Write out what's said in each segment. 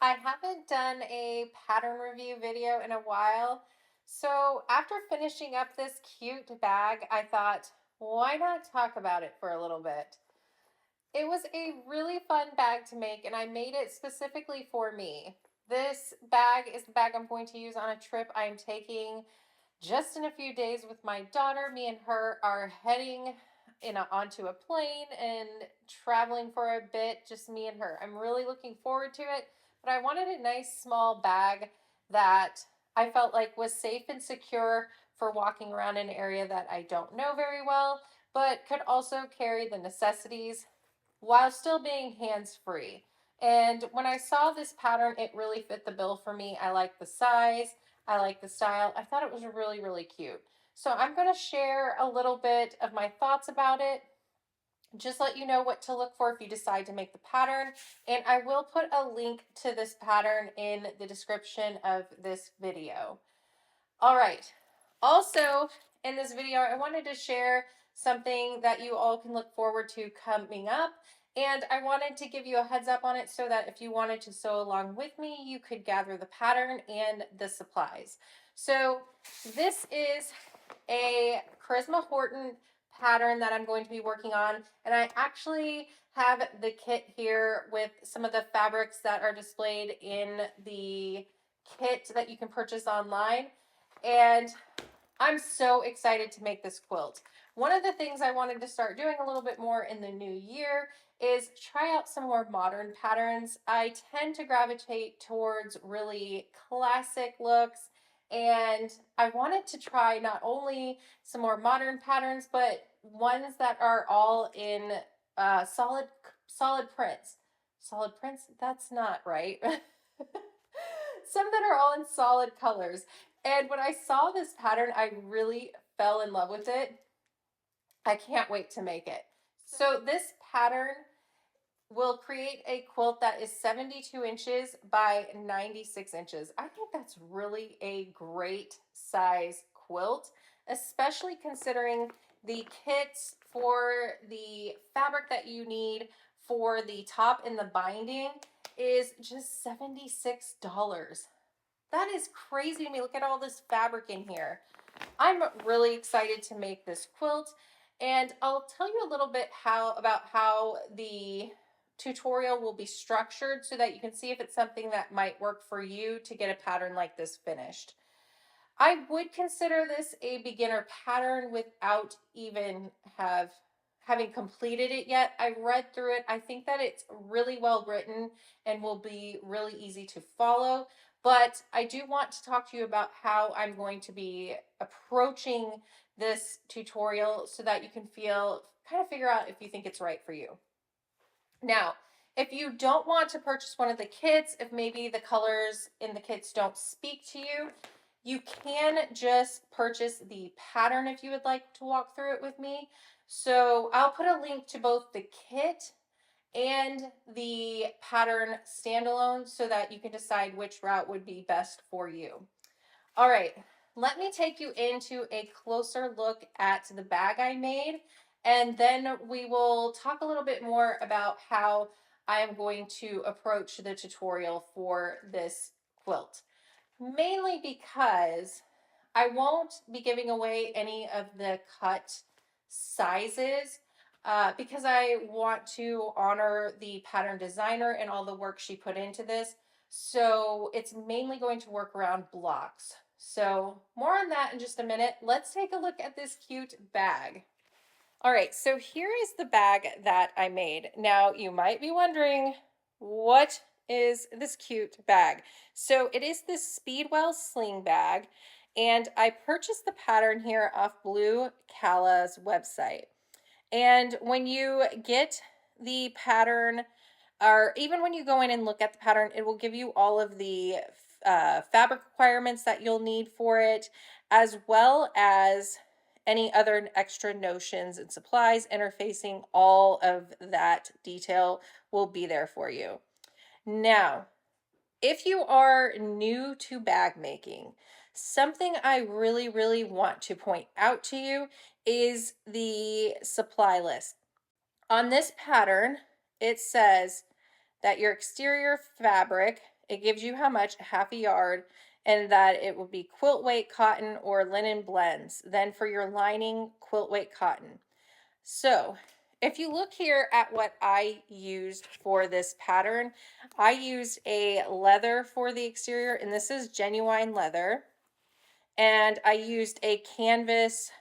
I haven't done a pattern review video in a while. So after finishing up this cute bag, I thought, why not talk about it for a little bit? It was a really fun bag to make, and I made it specifically for me. This bag is the bag I'm going to use on a trip I'm taking just in a few days with my daughter. Me and her are heading onto a plane and traveling for a bit, just me and her. I'm really looking forward to it, but I wanted a nice small bag that I felt like was safe and secure for walking around an area that I don't know very well, but could also carry the necessities while still being hands-free. And when I saw this pattern, it really fit the bill for me. I like the size, I like the style. I thought it was really, really cute. So I'm going to share a little bit of my thoughts about it, just let you know what to look for if you decide to make the pattern. And I will put a link to this pattern in the description of this video. All right. Also, in this video, I wanted to share something that you all can look forward to coming up. And I wanted to give you a heads up on it so that if you wanted to sew along with me, you could gather the pattern and the supplies. So this is a Charisma Horton pattern that I'm going to be working on. And I actually have the kit here with some of the fabrics that are displayed in the kit that you can purchase online. And I'm so excited to make this quilt. One of the things I wanted to start doing a little bit more in the new year is try out some more modern patterns. I tend to gravitate towards really classic looks, and I wanted to try not only some more modern patterns, but ones that are all in solid prints. Solid prints? That's not right. Some that are all in solid colors. And when I saw this pattern, I really fell in love with it. I can't wait to make it. So this pattern will create a quilt that is 72 inches by 96 inches. I think that's really a great size quilt, especially considering the kits for the fabric that you need for the top and the binding is just $76. That is crazy to me. Look at all this fabric in here. I'm really excited to make this quilt, and I'll tell you a little bit about how the tutorial will be structured so that you can see if it's something that might work for you to get a pattern like this finished. I would consider this a beginner pattern without even having completed it yet. I read through it. I think that it's really well written and will be really easy to follow. But I do want to talk to you about how I'm going to be approaching this tutorial so that you can kind of figure out if you think it's right for you. Now, if you don't want to purchase one of the kits, if maybe the colors in the kits don't speak to you, you can just purchase the pattern if you would like to walk through it with me. So I'll put a link to both the kit and the pattern standalone so that you can decide which route would be best for you. All right, let me take you into a closer look at the bag I made, and then we will talk a little bit more about how I am going to approach the tutorial for this quilt. Mainly because I won't be giving away any of the cut sizes because I want to honor the pattern designer and all the work she put into this. So it's mainly going to work around blocks. So more on that in just a minute. Let's take a look at this cute bag. All right, so here is the bag that I made. Now you might be wondering, what is this cute bag? So it is this Speedwell Sling bag, and I purchased the pattern here off Blue Calla's website. And when you get the pattern, or even when you go in and look at the pattern, it will give you all of the fabric requirements that you'll need for it, as well as any other extra notions and supplies interfacing. All of that detail will be there for you. Now, if you are new to bag making, something I really, really want to point out to you is the supply list. On this pattern, it says that your exterior fabric, it gives you how much, half a yard, and that it will be quilt weight cotton or linen blends. Then for your lining, quilt weight cotton. So if you look here at what I used for this pattern, I used a leather for the exterior, and this is genuine leather. And I used a canvas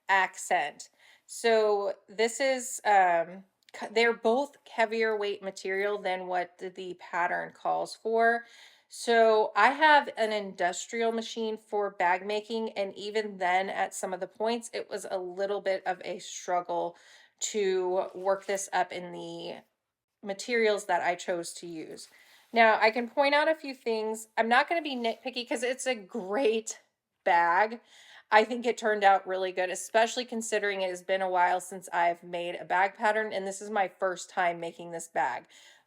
accent. So this is, they're both heavier weight material than what the pattern calls for. So I have an industrial machine for bag making, and even then at some of the points, it was a little bit of a struggle to work this up in the materials that I chose to use. Now, I can point out a few things. I'm not going to be nitpicky because it's a great bag. I think it turned out really good, especially considering it has been a while since I've made a bag pattern, and this is my first time making this bag.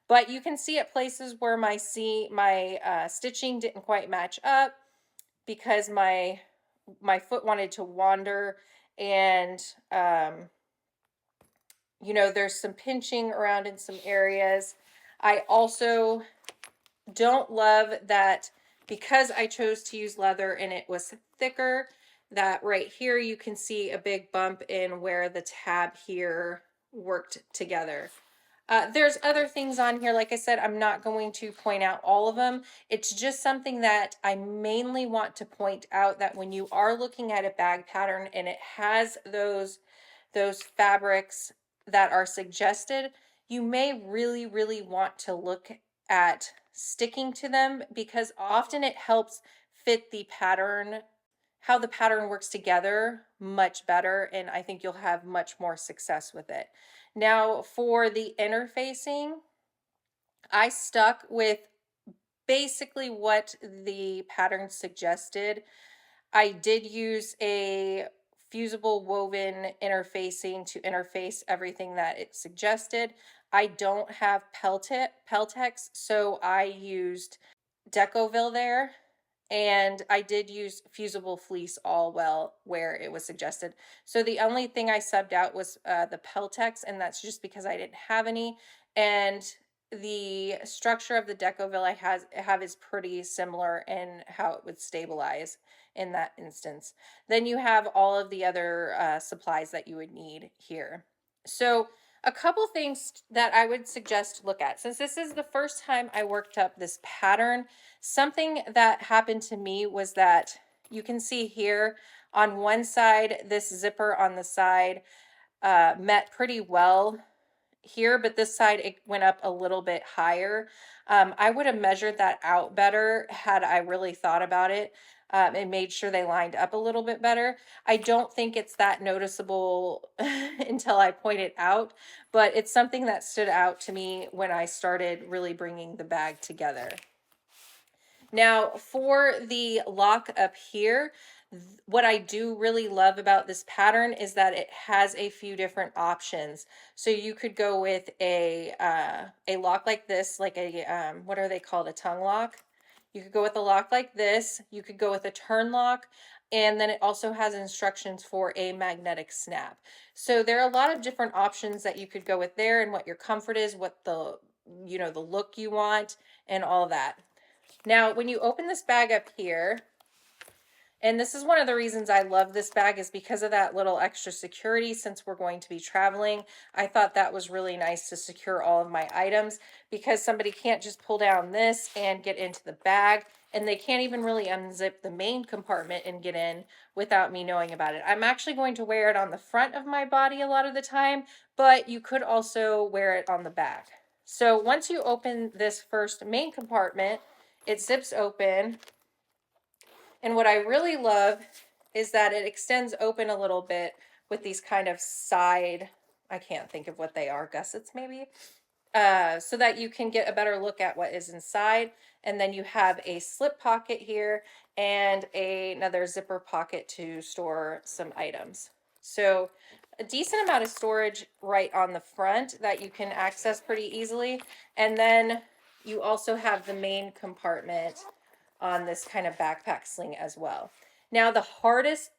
But you can see at places where my stitching didn't quite match up because my foot wanted to wander, and you know, there's some pinching around in some areas. I also don't love that because I chose to use leather and it was thicker, that right here you can see a big bump in where the tab here worked together. There's other things on here. Like I said, I'm not going to point out all of them. It's just something that I mainly want to point out, that when you are looking at a bag pattern and it has those fabrics that are suggested, you may really, really want to look at sticking to them, because often it helps fit the pattern, how the pattern works together, much better, and I think you'll have much more success with it. Now, for the interfacing, I stuck with basically what the pattern suggested. I did use a fusible woven interfacing to interface everything that it suggested. I don't have Peltex, so I used Decoville there, and I did use fusible fleece all well where it was suggested. So the only thing I subbed out was the Peltex, and that's just because I didn't have any. And the structure of the Decoville I have is pretty similar in how it would stabilize in that instance. Then you have all of the other supplies that you would need here. So a couple things that I would suggest to look at, since this is the first time I worked up this pattern, something that happened to me was that you can see here on one side, this zipper on the side met pretty well here, but this side it went up a little bit higher. I would have measured that out better had I really thought about it and made sure they lined up a little bit better. I don't think it's that noticeable until I point it out, but it's something that stood out to me when I started really bringing the bag together. Now, for the lock up here, what I do really love about this pattern is that it has a few different options. So you could go with a lock like this, like a what are they called, a tongue lock. You could go with a lock like this. You could go with a turn lock, and then it also has instructions for a magnetic snap. So there are a lot of different options that you could go with there, and what your comfort is, what the the look you want, and all of that. Now, when you open this bag up here, and this is one of the reasons I love this bag, is because of that little extra security. Since we're going to be traveling, I thought that was really nice to secure all of my items, because somebody can't just pull down this and get into the bag, and they can't even really unzip the main compartment and get in without me knowing about it. I'm actually going to wear it on the front of my body a lot of the time, but you could also wear it on the back. So once you open this first main compartment, it zips open, and what I really love is that it extends open a little bit with these kind of side, I can't think of what they are, gussets maybe, so that you can get a better look at what is inside. And then you have a slip pocket here and another zipper pocket to store some items. So a decent amount of storage right on the front that you can access pretty easily. And then you also have the main compartment on this kind of backpack sling as well. Now, the hardest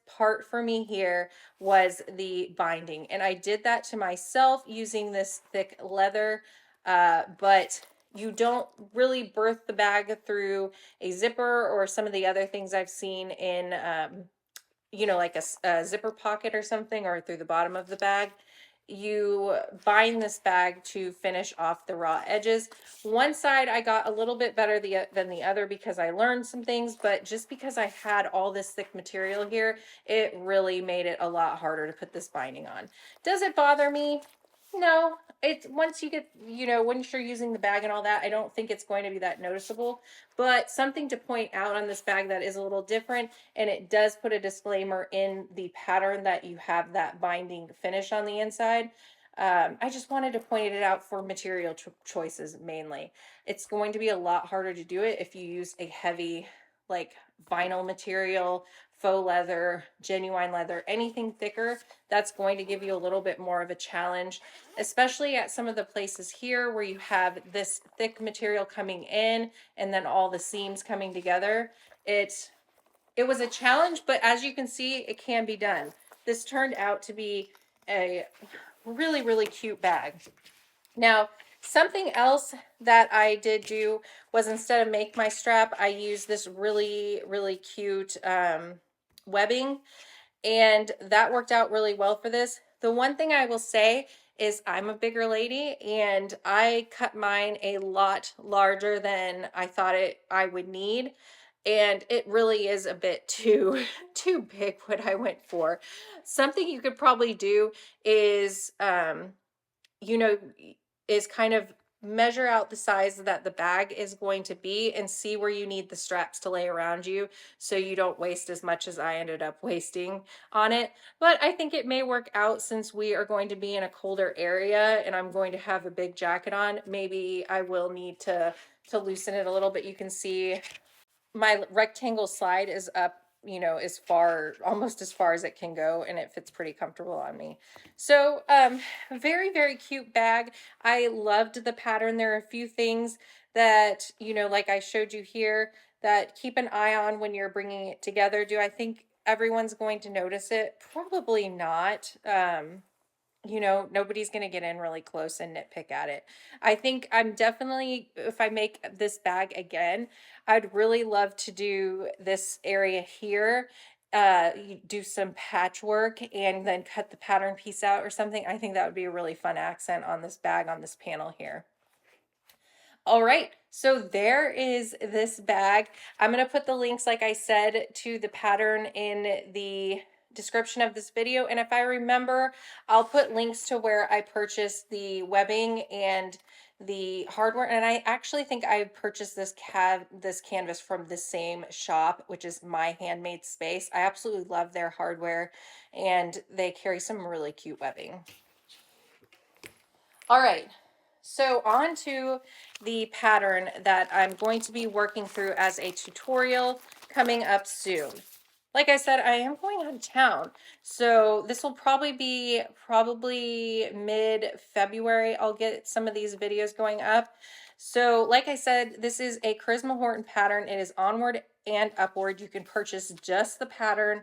part for me here was the binding, and I did that to myself using this thick leather. but you don't really birth the bag through a zipper or some of the other things I've seen in, you know, like a zipper pocket or something, or through the bottom of the bag. You bind this bag to finish off the raw edges. One side I got a little bit better than the other because I learned some things, but just because I had all this thick material here, it really made it a lot harder to put this binding on. Does it bother me? No. It's once you get, you know, once you're using the bag and all that, I don't think it's going to be that noticeable. But something to point out on this bag that is a little different, and it does put a disclaimer in the pattern that you have that binding finish on the inside. I just wanted to point it out for material choices mainly. It's going to be a lot harder to do it if you use a heavy, like vinyl material, faux leather, genuine leather, anything thicker. That's going to give you a little bit more of a challenge, especially at some of the places here where you have this thick material coming in and then all the seams coming together. It was a challenge, but as you can see, it can be done. This turned out to be a really, really cute bag. Now, something else that I did do was, instead of make my strap, I used this really, really cute webbing, and that worked out really well for this. The one thing I will say is I'm a bigger lady, and I cut mine a lot larger than I thought I would need, and it really is a bit too too big what I went for. Something you could probably do is you know, is kind of measure out the size that the bag is going to be and see where you need the straps to lay around you, so you don't waste as much as I ended up wasting on it. But I think it may work out, since we are going to be in a colder area and I'm going to have a big jacket on. Maybe I will need to loosen it a little bit. You can see my rectangle slide is up, you know, as far, almost as far as it can go, and it fits pretty comfortable on me. So very, very cute bag. I loved the pattern. There are a few things that, you know, like I showed you here, that keep an eye on when you're bringing it together. Do I think everyone's going to notice it? Probably not. You know, nobody's going to get in really close and nitpick at it. I think I'm definitely, if I make this bag again, I'd really love to do this area here, do some patchwork and then cut the pattern piece out or something. I think that would be a really fun accent on this bag, on this panel here. All right, so there is this bag. I'm going to put the links, like I said, to the pattern in the description of this video, and if I remember, I'll put links to where I purchased the webbing and the hardware. And I actually think I purchased this canvas from the same shop, which is My Handmade Space. I absolutely love their hardware, and they carry some really cute webbing. All right, so on to the pattern that I'm going to be working through as a tutorial coming up soon. Like I said, I am going out of town, so this will probably be mid-February. I'll get some of these videos going up. So like I said, this is a Charisma Horton pattern. It is Onward and Upward. You can purchase just the pattern,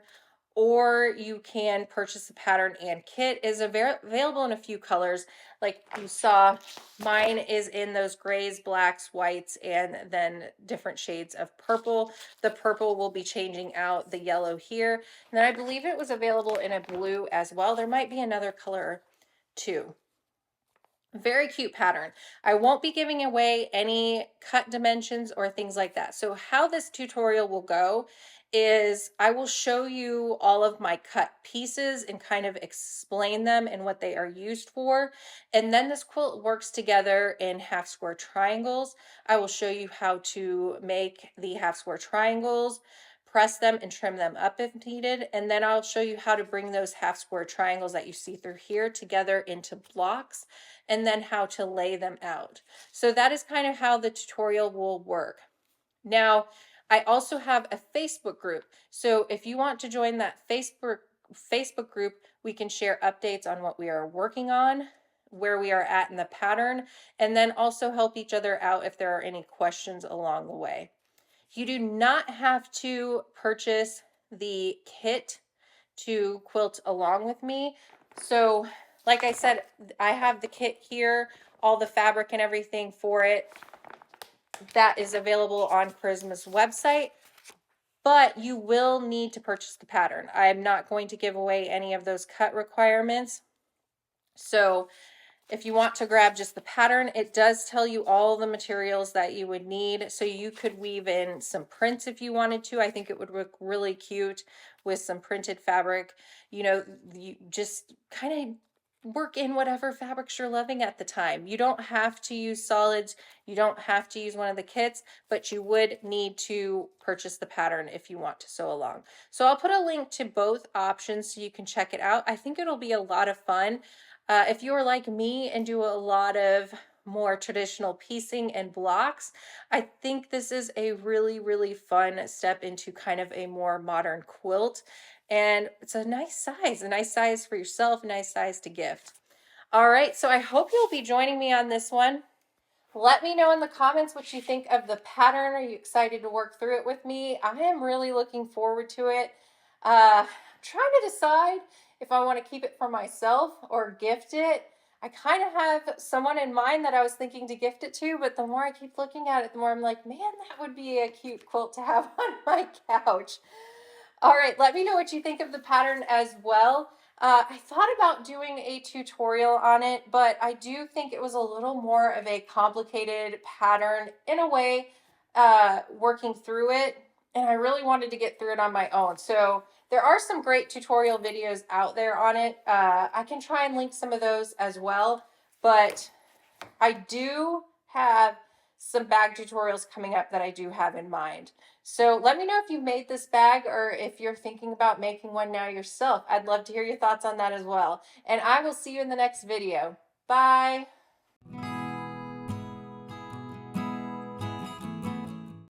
or you can purchase the pattern and kit. Is available in a few colors. Like you saw, mine is in those grays, blacks, whites, and then different shades of purple. The purple will be changing out the yellow here. And then I believe it was available in a blue as well. There might be another color too. Very cute pattern. I won't be giving away any cut dimensions or things like that. So how this tutorial will go is I will show you all of my cut pieces and kind of explain them and what they are used for. And then this quilt works together in half square triangles. I will show you how to make the half square triangles, press them and trim them up if needed. And then I'll show you how to bring those half square triangles that you see through here together into blocks, and then how to lay them out. So that is kind of how the tutorial will work. Now, I also have a Facebook group. So if you want to join that Facebook group, we can share updates on what we are working on, where we are at in the pattern, and then also help each other out if there are any questions along the way. You do not have to purchase the kit to quilt along with me. So like I said, I have the kit here, all the fabric and everything for it. That is available on Charisma's website, but you will need to purchase the pattern. I'm not going to give away any of those cut requirements. So if you want to grab just the pattern, it does tell you all the materials that you would need. So you could weave in some prints if you wanted to. I think it would look really cute with some printed fabric. You know, you just kind of work in whatever fabrics you're loving at the time. You don't have to use solids. You don't have to use one of the kits, but you would need to purchase the pattern if you want to sew along. So I'll put a link to both options so you can check it out. I think it'll be a lot of fun. If you're like me and do a lot of more traditional piecing and blocks, I think this is a really, really fun step into kind of a more modern quilt. And it's a nice size for yourself, a nice size to gift. All right, so I hope you'll be joining me on this one. Let me know in the comments what you think of the pattern. Are you excited to work through it with me? I am really looking forward to it. I'm trying to decide if I want to keep it for myself or gift it. I kind of have someone in mind that I was thinking to gift it to, but the more I keep looking at it, the more I'm like, man, that would be a cute quilt to have on my couch. All right, let me know what you think of the pattern as well. I thought about doing a tutorial on it, but I do think it was a little more of a complicated pattern in a way, working through it, and I really wanted to get through it on my own. So there are some great tutorial videos out there on it. I can try and link some of those as well, but I do have some bag tutorials coming up that I do have in mind. So let me know if you made this bag or if you're thinking about making one now yourself. I'd love to hear your thoughts on that as well. And I will see you in the next video. Bye.